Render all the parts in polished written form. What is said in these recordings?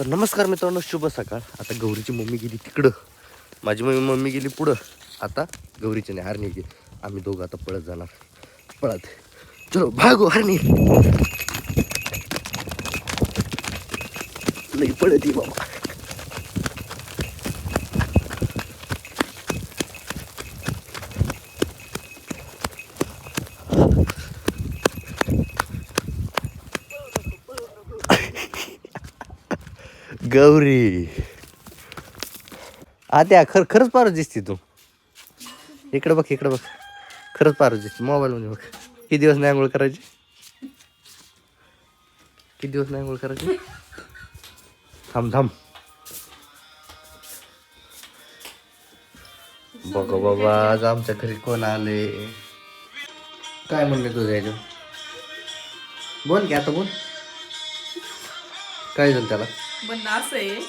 तर नमस्कार मित्रांनो, शुभ सकाळ. आता गौरीची मम्मी गेली तिकडं, माझी मम्मी गेली पुढं. आता गौरीची नाही, हरणी गेली. आम्ही दोघं आता पळत जाणार, पळत. चलो भागो हरणी. लई पळत ही बाबा. गौरी आत्या खरंच पारच दिसते तू. इकडे बघ, इकडे बघ, खरंच पारच दिसते मोबाईल मध्ये. बघ किती दिवस नाही आंघोळ करायची, किती दिवस नाही आंघोळ करायची. थांब थांब बघ बाबा, आज आमच्या घरी कोण आले. काय म्हणले तुझं याच्या, बोल की आता बोल. काय झालं त्याला? पण असं आहे,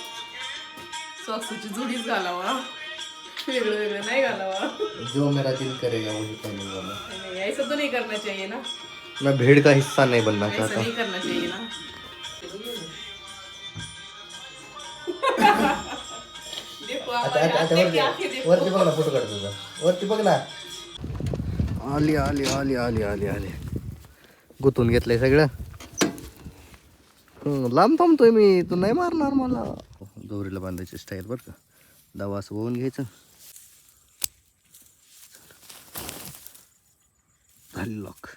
सॉक्सची जोडीच घालावा, वेगळं वेगळं नाही घालावा. जो मेरा दिल करेगा वही पहनूंगा मैं. नहीं, ऐसा तो नहीं करना चाहिए ना. मैं भीड़ का हिस्सा नहीं बनना ऐसा चाहता. नहीं करना चाहिए ना. देखो आता हमारे आता आते की आंखें देखो. वरती बघ ना, फोटो काढ तुझा. वरती बघ ना. आली आली आली आली आली आली. गुतून घेतलंय सगळं. लांब थांबतोय मी, तू नाही मारणार मला. दोरीला बांधायची स्टाईल बरं का. दवा असं होऊन घ्यायचं. झाली लॉक.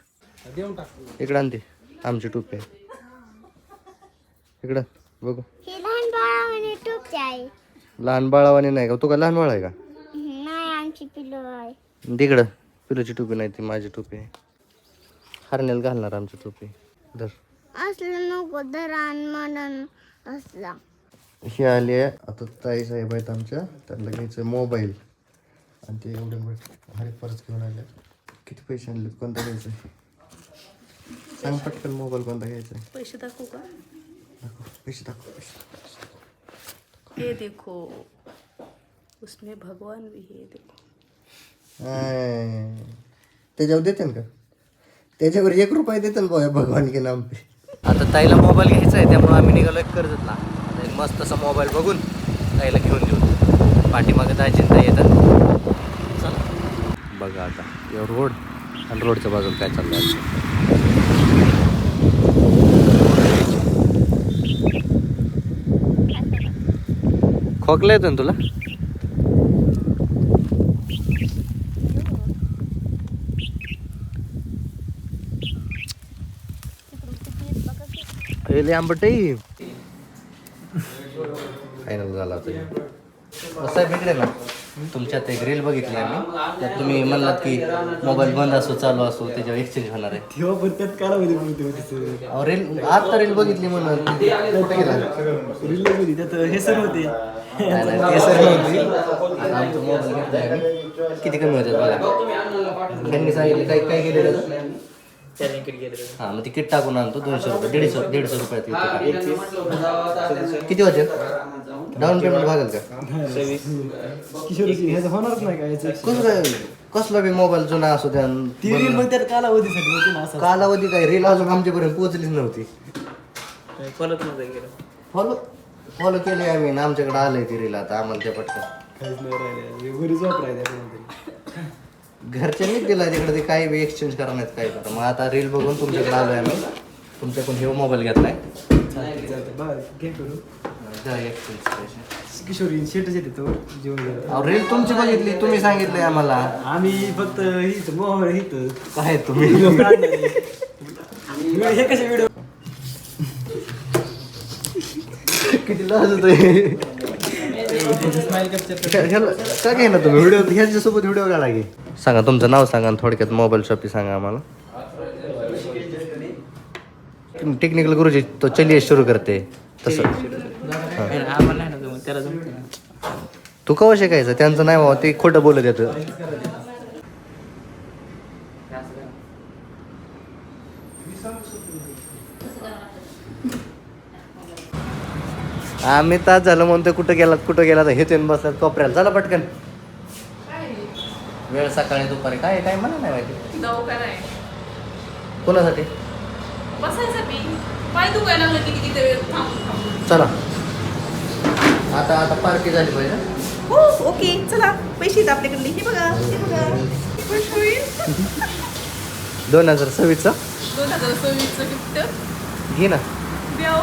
इकडं आणते आमची टोपी आहे. इकडं बघू. लहान बाळावाने टोपी आहे. लहान बाळावाने नाही का? तू का लहान बाळ आहे का? नाही, आमची पिलो आहे. तिकडं पिलोची टोपी नाही, ती माझी टोपी आहे. हरण्याला घालणार आमची टोपी. धर. असलं नको दरान म्हणून असला. हे आले आता ताई साहेब आहेत आमच्या, त्यांना घ्यायचं मोबाईल. आणि ते एवढे भारी पर्स घेऊन आले. किती पैसे आणले, कोणता घ्यायचा? सांग पटकन, मोबाईल कोणता घ्यायचा? पैसे दाखवू का? दाखव पैसे, दाखव पैसे. ये देखो, उसमें भगवान भी है, देखो. त्याच्यावर देते का? त्याच्यावर 1 रुपया देते ना भाऊ, भगवान के नाम पे. आता ताईला मोबाईल घ्यायचा आहे, त्यामुळे आम्ही निघालो एक कर्जतला. आता एक मस्त असा मोबाईल बघून ताईला घेऊन देऊ. पाठीमागे दाजींता येतात. चला बघा आता या रोड आणि रोडच्या बाजूला काय चाललं आहे. खोकला येतो ना तुला? आंबटही फायनल झाला होता. साहेब इकडे ना, तुमच्यात एक रील बघितली आम्ही, त्यात तुम्ही म्हणलात की मोबाईल बंद असो चालू असो त्याच्यावर एक्सचेंज होणार आहे. रील आता रील बघितली म्हणून कुठे गेला? हे सर होते. ते सर नव्हती. आमचा मोबाईल घेतलाय आम्ही. किती कमी होते बघा. त्यांनी सांगितलं काय काय केलेलं. हा, मग तिकीट टाकून आणतो 200 रुपये, 150 रुपयात येतो. किती होते डाऊन पेमेंट भागेल का? होणारच नाही का? कसं कसला बी मोबाईल जुना असू द्या. मग त्यात कालावधीसाठी कालावधी काय, रील अजून आमच्यापर्यंत पोहोचलीच नव्हती. फॉलो फॉलो केले आम्ही ना, आमच्याकडे आलंय ती रील. आता आम्हाला त्या पटकन काहीच नाही राहिले, घरीच वापरायचं. घरच्यांनीच दिला तिकडे, ते काही बी एक्सचेंज करण्यात काय करा. मग आता रील बघून तुमच्याकडे आलोय आम्ही. तुमच्याकडून हे मोबाईल घेतलाय. किशोरी शेटच येते तो जेवण. रील तुमची बघितली, तुम्ही सांगितलंय आम्हाला. आम्ही फक्त हित मोहर हित काय तुम्ही हे कसे व्हिडिओ किती लाज होतोय. काय घे ना तुम्ही व्हिडिओ, ह्याच्यासोबत व्हिडिओ काढा की. सांगा तुमचं नाव सांगा आणि थोडक्यात मोबाईल शॉपी सांगा आम्हाला. टेक्निकल गुरुजी तो चलिए सुरू करते तसं. तू कवा शिकायचं? त्यांचं नाही बाबा, ते खोटं बोलत येतं. आम्ही तास झालं म्हणतोय कुठं गेलात हे तुम्ही बसलात कोपऱ्याला. चला पटकन. वेळ सकाळी दुपारी काय काय म्हणा नाही माहिती. दवाखाना आहे. कोणासाठी? बसायसाठी. पाय दुखायला लागलं की किती वेळ थांब. चला आता आता पार्टी झाली पाहिजे. हो ओके चला पैसे आहेत आपल्याकडे हे बघा हे बघा खुश होईल 2026चा 2026चं गिफ्ट घे ना. द्या ओ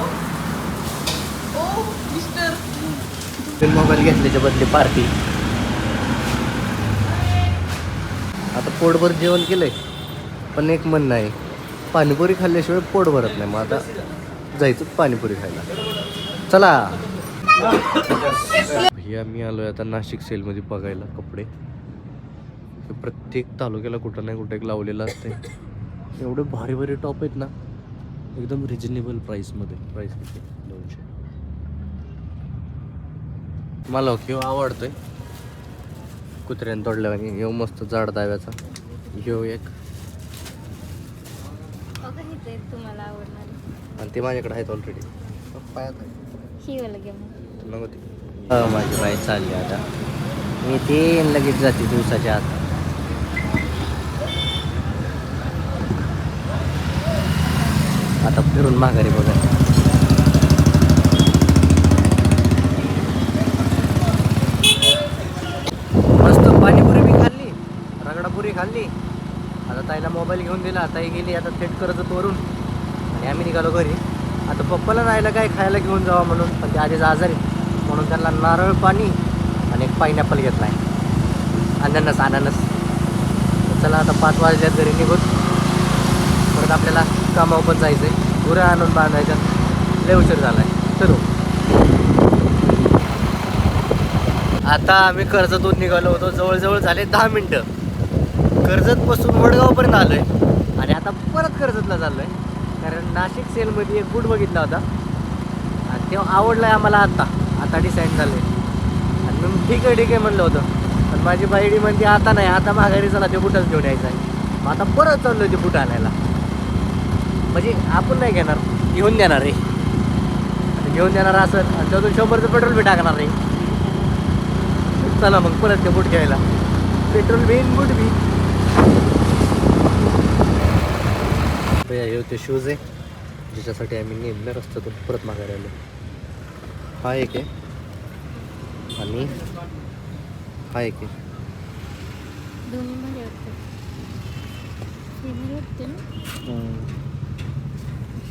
मिस्टर मोबाईल घेतल्याच्या बदली पार्टी. आता पोटभर जेवण केलंय पण एक म्हणणं आहे पाणीपुरी खाल्ल्याशिवाय पोट भरत नाही. मग आता जायचं पाणीपुरी खायला. चला भैया मी आलोय आता नाशिक सेलमध्ये बघायला कपडे. प्रत्येक तालुक्याला कुठं नाही कुठं एक लावलेलं असते. एवढे भारी भारी टॉप आहेत ना एकदम रिजनेबल प्राईसमध्ये. प्राईस किती 200. मला घेऊ आवडतोय कुत्र्याने तोडल्यावानी. घेऊ मस्त जाड दाव्याचा घेऊ एक तुम्हाला आवडणार आणि ते माझ्याकडे आहेत ऑलरेडी. पायात ही वाला घ्या नको ते. माझी बाई चालली आता. मी ते लगेच जाते दिवसाच्या आत. आता फिरून माघारी बघा. मस्त पाणीपुरी बी खाल्ली रगडापुरी खाल्ली. आता ताईला मोबाईल घेऊन दिला. ताई गेली आता थेट कर्जत वरून आणि आम्ही निघालो घरी. आता पप्पाला राहिलं काय खायला घेऊन जावा म्हणून पण ते आधीच आजारी म्हणून त्यांना नारळ पाणी आणि एक पायनॅपल घेतला आहे. अननस अननस. चला आता 5 वाजल्यात घरी निघून. परत आपल्याला कामावर पण जायचं आहे. गुरं आणून बांधायच्या. लय उशीर झाला आहे. चलो आता आम्ही कर्जतून निघालो होतो. जवळजवळ झाले 10 मिनटं. कर्जतपासून वडगावपर्यंत आलो आहे आणि आता परत कर्जतला चाललो आहे. कारण नाशिक सेलमध्ये एक बूट बघितला होता आणि तेव्हा आवडला आहे आम्हाला. आता डिसाईड झालं आहे आणि मग ठीक आहे म्हणलं होतं. पण माझी बाईडी म्हणते आता नाही आता माघारी चला ते बुटच घेऊन यायचं आहे. मग आता परत चाललो आहे ते बूट आणायला. म्हणजे आपण नाही घेणार घेऊन देणार आहे. घेऊन देणार असं आणि त्यातून 100चं पेट्रोल बी टाकणार आहे. चला मग परत ते बूट घ्यायला. पेट्रोल बी बूट बी. हे होते शूज आहे ज्याच्यासाठी आम्ही नेमल्या रस्त्यातून परत माघारी आलो. हा एक आहे आणि हा एक आहे. दोन्ही भारी वाटतात.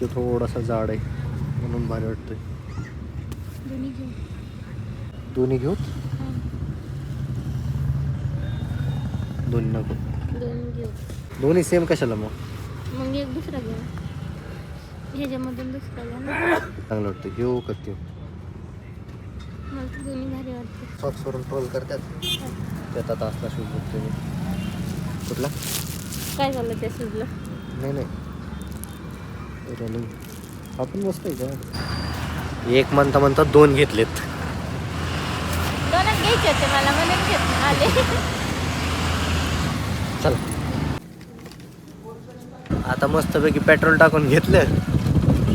ते थोडासा जाड आहे म्हणून भारी वाटतोय. दोन्ही घेऊ दोन्ही घेऊ. दोन्ही नको. दोन्ही घेऊ दोन्ही सेम कशाला मग. मग एक दुसरा घेऊ. ह्याच्यामधून दुसरा घ्या ना. चांगलं वाटतं घेऊ का ते. मला तर दोन्ही भारी वाटते. सॉक्सवरून ट्रोल करतात. त्यात आता असला शूज बघतो मी. कुठला काय झालं त्या शूजला? नाही रनिंग आपण मस्त आहे का. एक म्हणता 2 घेतलेत. दोनच घ्यायचे होते मला म्हणून घेत आले. चला आता मस्तपैकी पेट्रोल टाकून घेतलं.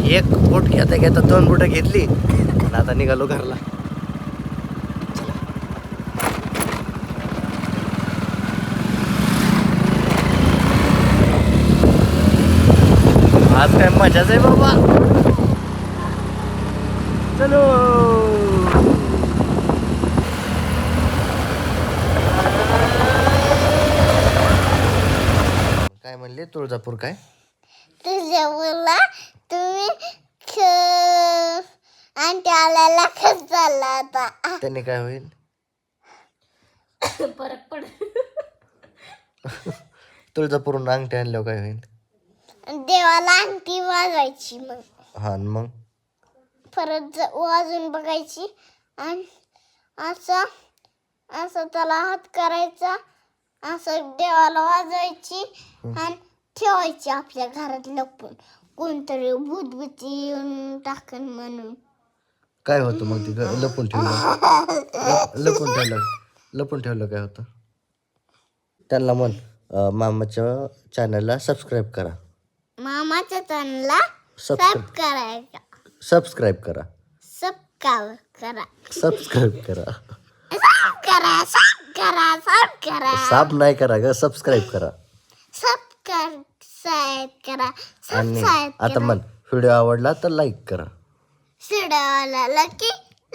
एक बोट घेता 2 बोटं घेतली आणि आता निघालो घरला. आज काय मजाच आहे बाबा. चलो काय म्हणले तुळजापूर काय तुझ्याला तुम्ही आणि आल्याला खर्च झाला आता. त्याने काय होईल. फरक पड. तुळजापूरून अंगठी आणल्यावर काय होईल. देवाला अंगठी वाजवायची मग. हा मग परत वाजून बघायची आणि असं त्याला हात करायचा. असं देवाला वाजवायची आणि ठेवायची आपल्या घरात लपून. कोणतरी भूतभूती येऊन टाकन म्हणून. काय होतं मग ते लपून ठेवलं. लपून ठेवलं काय होतं. त्यांना म्हण मामाच्या चॅनलला सबस्क्राईब करा. मामाच्या चॅनलला सबस्क्राईब करायचा. सबस्क्राईब करा. सबस्क्राईब करा. सबस्क्राईब करा. सब करा. साप नाही करा ग. सबस्क्राईब करा. सबस्क्राईब करा. आणि आता म्हण व्हिडिओ आवडला तर लाईक करा. व्हिडिओला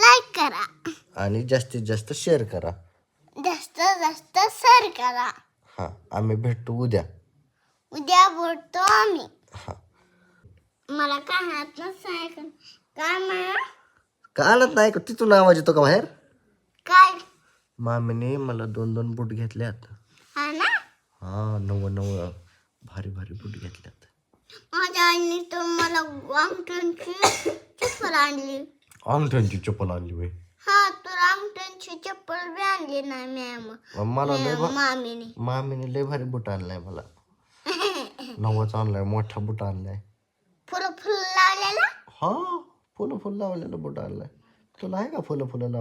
लाईक करा आणि जास्तीत जास्त शेअर करा. जास्त जास्त सर करा. हां, आम्ही भेटतो उद्या. उद्या बोलतो आम्ही. हां, मला कानातलं सायकल काय म्हणा कालच नाही का तिथून आवाज येतो का बाहेर? काय मामीने मला 2 बूट घेतल्यात. हा ना हां, नवं भारी भारी बूट घेतल्यात. माझ्या आईने तर मला अंगठ्यांची चप्पल आणली. अंगठ्यांची चप्पल आणली बाई. हा तर अंगठ्यांची चप्पल बी आणली नाही मला लय मामीने. मामीने लय भारी बूट आणलाय मला. नवाच आणलाय, मोठा बूट आणलाय. फुलं लावलेला हा, फुलं लावलेलं बूट आणलाय. तुला आहे का फुलं लावलेलं?